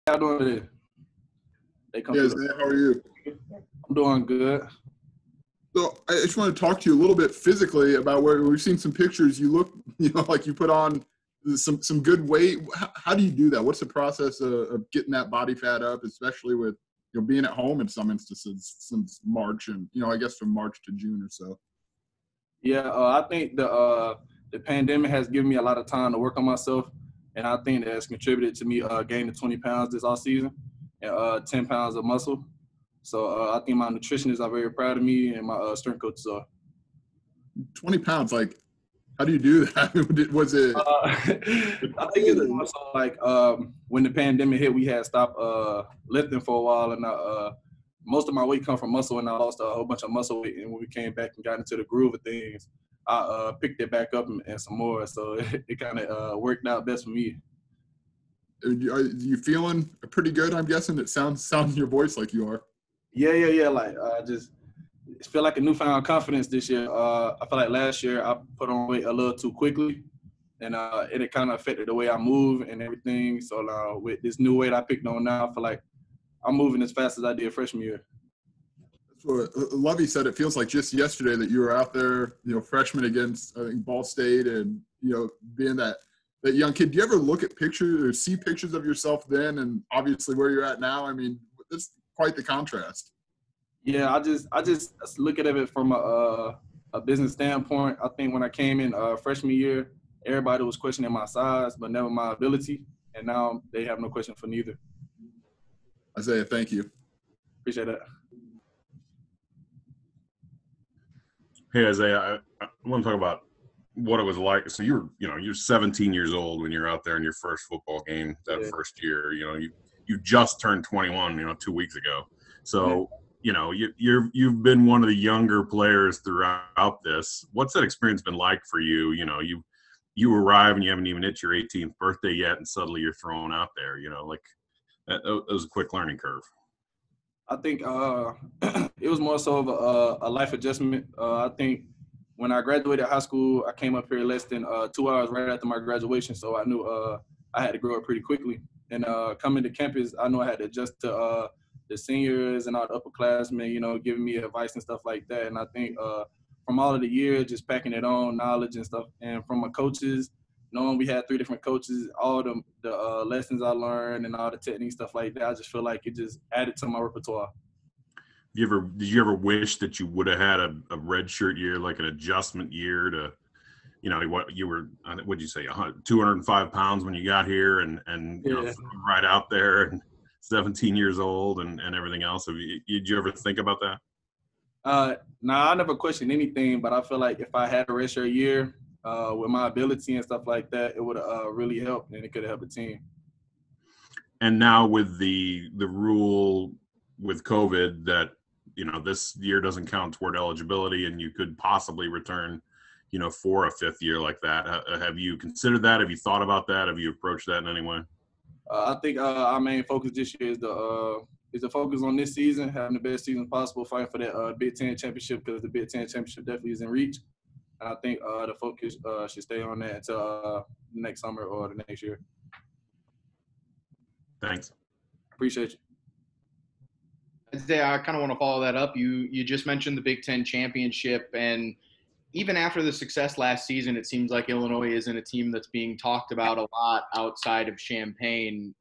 y'all doing today? They come Yes, through. how are you? I'm doing good. So I just want to talk to you a little bit physically about where we've seen some pictures. You look, like you put on some good weight. How do you do that? What's the process of getting that body fat up, especially with being at home in some instances since March and I guess from March to June or so? Yeah, I think the pandemic has given me a lot of time to work on myself, and I think that has contributed to me gaining 20 pounds this off season and 10 pounds of muscle. So I think my nutritionists are very proud of me, and my strength coaches are. 20 pounds, like, how do you do that? Was it? I think it's also like when the pandemic hit, we had stopped lifting for a while, and most of my weight come from muscle, and I lost a whole bunch of muscle weight. And when we came back and got into the groove of things, I picked it back up and some more. So it kind of worked out best for me. Are you feeling pretty good? I'm guessing it sounds in your voice like you are. Yeah. Like just feel like a newfound confidence this year. I feel like last year I put on weight a little too quickly, and it kind of affected the way I move and everything. So now with this new weight I picked on now, I feel like I'm moving as fast as I did freshman year. That's what Lovey said. It feels like just yesterday that you were out there, freshman against, I think, Ball State, and being that young kid. Do you ever look at pictures or see pictures of yourself then, and obviously where you're at now? I mean, it's quite the contrast. Yeah, I just look at it from a business standpoint. I think when I came in freshman year, everybody was questioning my size, but never my ability, and now they have no question for neither. Isaiah, thank you. Appreciate that. Hey, Isaiah, I want to talk about what it was like. So you're 17 years old when you're out there in your first football game that first year. You just turned 21, 2 weeks ago. So you've been one of the younger players throughout this. What's that experience been like for you? You arrive and you haven't even hit your 18th birthday yet, and suddenly you're thrown out there. It was a quick learning curve. I think it was more so of a life adjustment. I think when I graduated high school, I came up here less than 2 hours right after my graduation, so I knew I had to grow up pretty quickly. And coming to campus, I knew I had to adjust to the seniors and all the upperclassmen, giving me advice and stuff like that. And I think from all of the years, just packing it on, knowledge and stuff, and from my coaches, knowing we had 3 different coaches, all the lessons I learned and all the techniques, stuff like that, I just feel like it just added to my repertoire. Did you ever wish that you would have had a redshirt year, like an adjustment year to, what you were, what'd you say, 205 pounds when you got here and right out there and 17 years old and everything else? Did you ever think about that? I never questioned anything, but I feel like if I had a redshirt year, with my ability and stuff like that, it would have really helped, and it could have helped the team. And now with the rule with COVID that, this year doesn't count toward eligibility and you could possibly return, for a 5th year like that. Have you considered that? Have you thought about that? Have you approached that in any way? I think our main focus this year is the focus on this season, having the best season possible, fighting for that Big Ten championship, because the Big Ten championship definitely is in reach. And I think the focus should stay on that until next summer or the next year. Thanks. Appreciate you. I kind of want to follow that up. You just mentioned the Big Ten championship, and even after the success last season, it seems like Illinois isn't a team that's being talked about a lot outside of Champaign.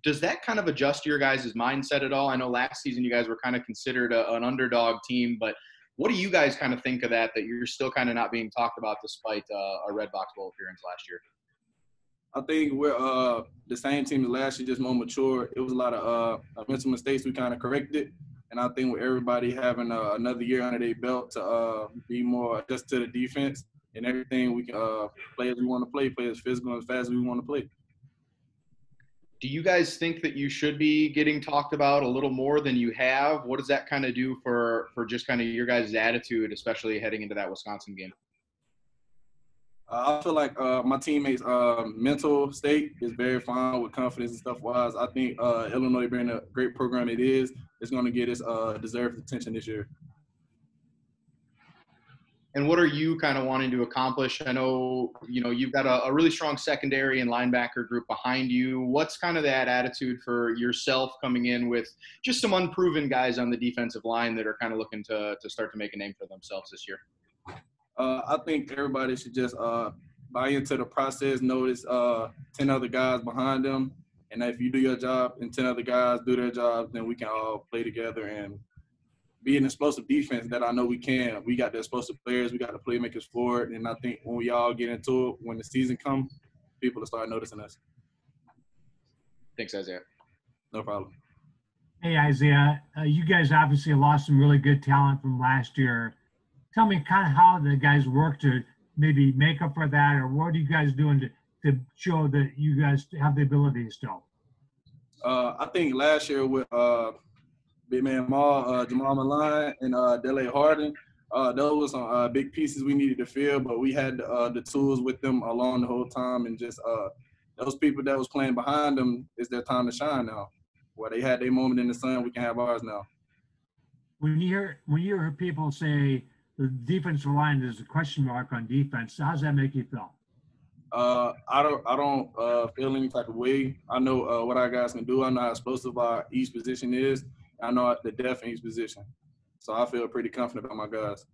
Does that kind of adjust your guys' mindset at all? I know last season you guys were kind of considered an underdog team, but what do you guys kind of think of that you're still kind of not being talked about despite a Red Box Bowl appearance last year? I think we're the same team as last year, just more mature. It was a lot of mental mistakes we kind of corrected. And I think with everybody having another year under their belt to be more adjusted to the defense and everything, we can play as we want to play as physical and as fast as we want to play. Do you guys think that you should be getting talked about a little more than you have? What does that kind of do for just kind of your guys' attitude, especially heading into that Wisconsin game? I feel like my teammates' mental state is very fine with confidence and stuff-wise. I think Illinois being a great program it is going to get its deserved attention this year. And what are you kind of wanting to accomplish? I know, you've got a really strong secondary and linebacker group behind you. What's kind of that attitude for yourself coming in with just some unproven guys on the defensive line that are kind of looking to start to make a name for themselves this year? I think everybody should just buy into the process, notice 10 other guys behind them. And if you do your job and 10 other guys do their jobs, then we can all play together and be an explosive defense that I know we can. We got the explosive players. We got the playmakers for it. And I think when we all get into it, when the season comes, people will start noticing us. Thanks, Isaiah. No problem. Hey, Isaiah, you guys obviously lost some really good talent from last year. Tell me kind of how the guys work to maybe make up for that, or what are you guys doing to show that you guys have the ability still? I think last year with Big Man Maul, Jamal Milan, and Dele Harden, those were some big pieces we needed to fill, but we had the tools with them along the whole time, and just those people that was playing behind them, it's their time to shine now. Where they had their moment in the sun, we can have ours now. When you hear people say the defensive line is a question mark on defense, how does that make you feel? I don't feel any type of way. I know what our guys can do. I know how explosive each position is. I know the depth in each position. So I feel pretty confident about my guys.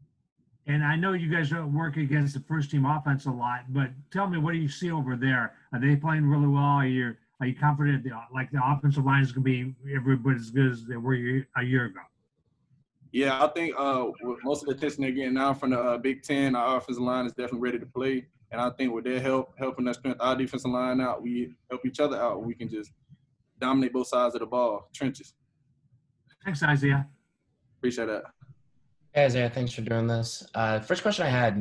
And I know you guys don't work against the first team offense a lot, but tell me, what do you see over there? Are they playing really well? Are you confident the offensive line is going to be every bit as good as they were a year ago? Yeah, I think with most of the attention they're getting now from the Big Ten, our offensive line is definitely ready to play. And I think with their helping us strengthen our defensive line out, we help each other out. We can just dominate both sides of the ball, trenches. Thanks, Isaiah. Appreciate that. Hey, Isaiah, thanks for doing this. First question I had,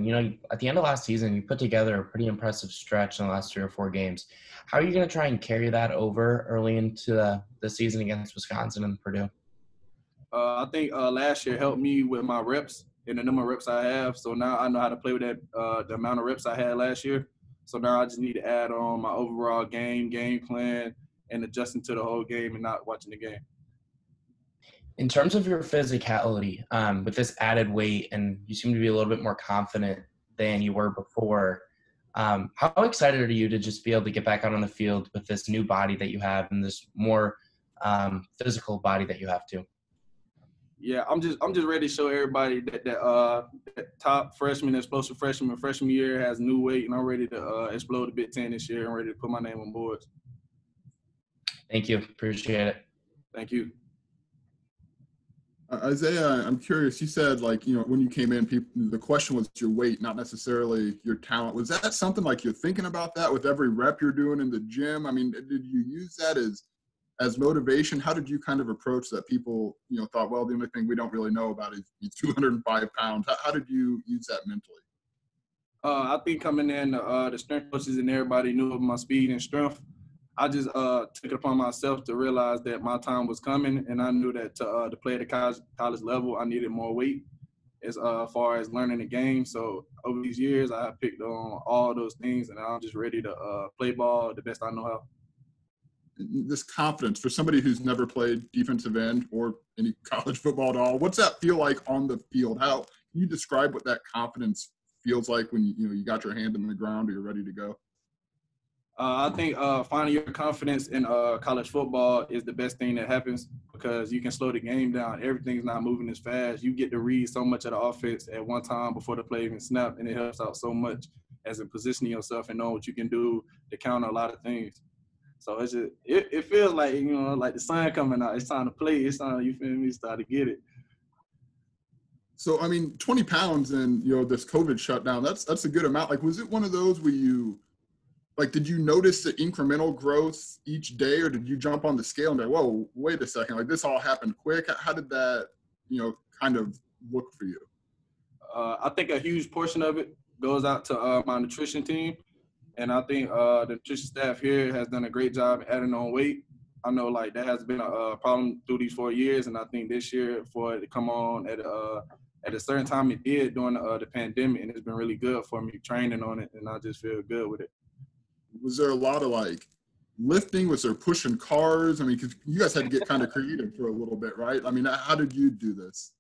at the end of last season, you put together a pretty impressive stretch in the last 3 or 4 games. How are you going to try and carry that over early into the season against Wisconsin and Purdue? I think last year helped me with my reps and the number of reps I have. So now I know how to play with that the amount of reps I had last year. So now I just need to add on my overall game plan, and adjusting to the whole game and not watching the game. In terms of your physicality, with this added weight, and you seem to be a little bit more confident than you were before, how excited are you to just be able to get back out on the field with this new body that you have and this more physical body that you have too? Yeah, I'm just ready to show everybody that top freshman, explosive freshman year has new weight, and I'm ready to explode the Big Ten this year. I'm ready to put my name on boards. Thank you. Appreciate it. Thank you. Isaiah, I'm curious. You said, when you came in, the question was your weight, not necessarily your talent. Was that something like you're thinking about that with every rep you're doing in the gym? I mean, did you use that as motivation? How did you kind of approach that? People, thought, well, the only thing we don't really know about is he's 205 pounds. How did you use that mentally? I think coming in, the strength coaches and everybody knew of my speed and strength. I just took it upon myself to realize that my time was coming, and I knew that to play at the college level, I needed more weight as far as learning the game. So over these years, I picked on all those things, and I'm just ready to play ball the best I know how. This confidence for somebody who's never played defensive end or any college football at all, what's that feel like on the field? How can you describe what that confidence feels like when you got your hand in the ground or you're ready to go? I think finding your confidence in college football is the best thing that happens, because you can slow the game down. Everything's not moving as fast. You get to read so much of the offense at one time before the play even snap, and it helps out so much as in positioning yourself and knowing what you can do to counter a lot of things. So it's just, it feels like, like the sun coming out. It's time to play. It's time, you feel me, start to get it. So, 20 pounds and, this COVID shutdown, that's a good amount. Like, was it one of those where did you notice the incremental growth each day, or did you jump on the scale and go, whoa, wait a second, this all happened quick? How did that, kind of look for you? I think a huge portion of it goes out to my nutrition team. And I think the nutrition staff here has done a great job adding on weight. I know that has been a problem through these 4 years, and I think this year for it to come on at a certain time it did during the pandemic, and it's been really good for me training on it, and I just feel good with it. Was there a lot of lifting? Was there pushing cars? Because you guys had to get kind of creative for a little bit, right? How did you do this?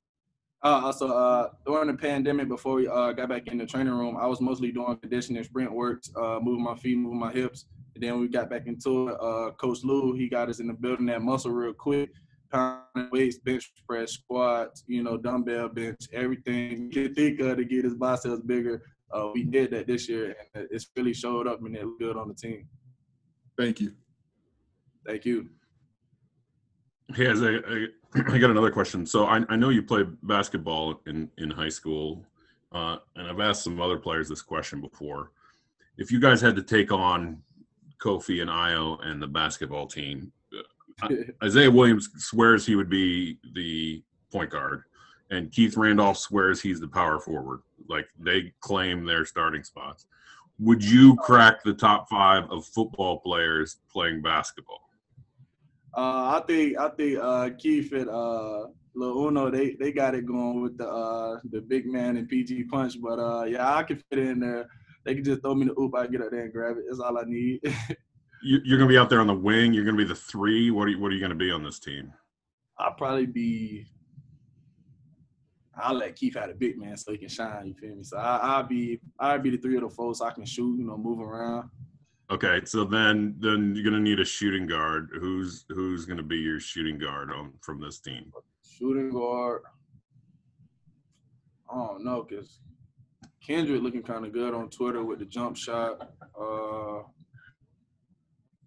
During the pandemic, before we got back in the training room, I was mostly doing conditioning, sprint works, moving my feet, moving my hips. And then we got back into it. Coach Lou, he got us in the building that muscle real quick. Pounding weights, bench press, squats, dumbbell bench, everything you can think of to get his biceps bigger. We did that this year, and it's really showed up, and it looked good on the team. Thank you. Thank you. Hey, I got another question. So I know you played basketball in high school, and I've asked some other players this question before. If you guys had to take on Kofi and Ayo and the basketball team, Isaiah Williams swears he would be the point guard, and Keith Randolph swears he's the power forward. Like, they claim their starting spots. Would you crack the top 5 of football players playing basketball? I think Keith and Lil Uno, they got it going with the big man and PG Punch. But yeah, I can fit in there. They can just throw me the oop, I get up there and grab it. That's all I need. You're going to be out there on the wing. You're going to be the 3. What are you going to be on this team? I'll let Keith have the big man so he can shine. You feel me? So I'll be the 3 of the 4 so I can shoot. Move around. Okay, so then you're going to need a shooting guard. Who's going to be your shooting guard from this team? Shooting guard. I don't know, because Kendrick looking kind of good on Twitter with the jump shot.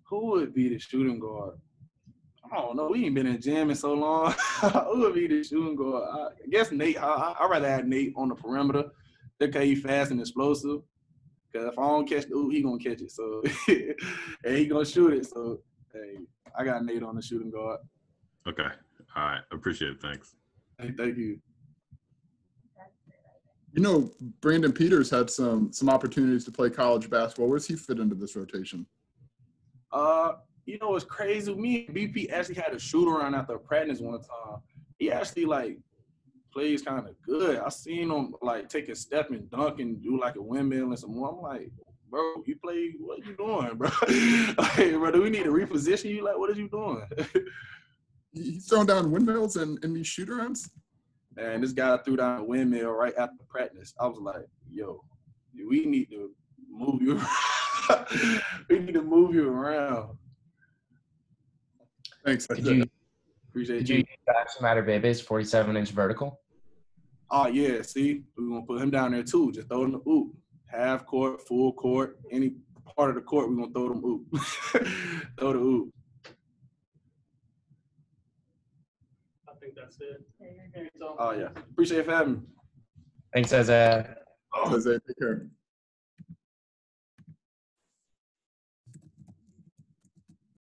Who would be the shooting guard? I don't know. We ain't been in gym in so long. Who would be the shooting guard? I guess Nate. I'd rather have Nate on the perimeter. Because he's fast and explosive. Because if I don't catch the oop, he going to catch it. So, and he going to shoot it. So, hey, I got Nate on the shooting guard. Okay. All right. Appreciate it. Thanks. Hey, thank you. Brandon Peters had some opportunities to play college basketball. Where does he fit into this rotation? It's crazy. Me and BP actually had a shoot around after practice one time. He actually plays kind of good. I seen him take a step and dunk and do a windmill and some more. I'm like, bro, you play? What you doing, bro? Bro, do we need to reposition you? What are you doing? He's throwing down windmills and these shoot-arounds? And this guy threw down a windmill right after practice. I was like, yo, we need to move you. We need to move you around. Thanks. Appreciate Did you use Jackson Matterbebe's 47-inch vertical? Oh, yeah. See, we're going to put him down there, too. Just throw him the oop. Half court, full court, any part of the court, we're going to throw them oop. Throw the oop. I think that's it. Oh, yeah. Appreciate you for having me. Thanks, Isaiah. Isaiah, take care.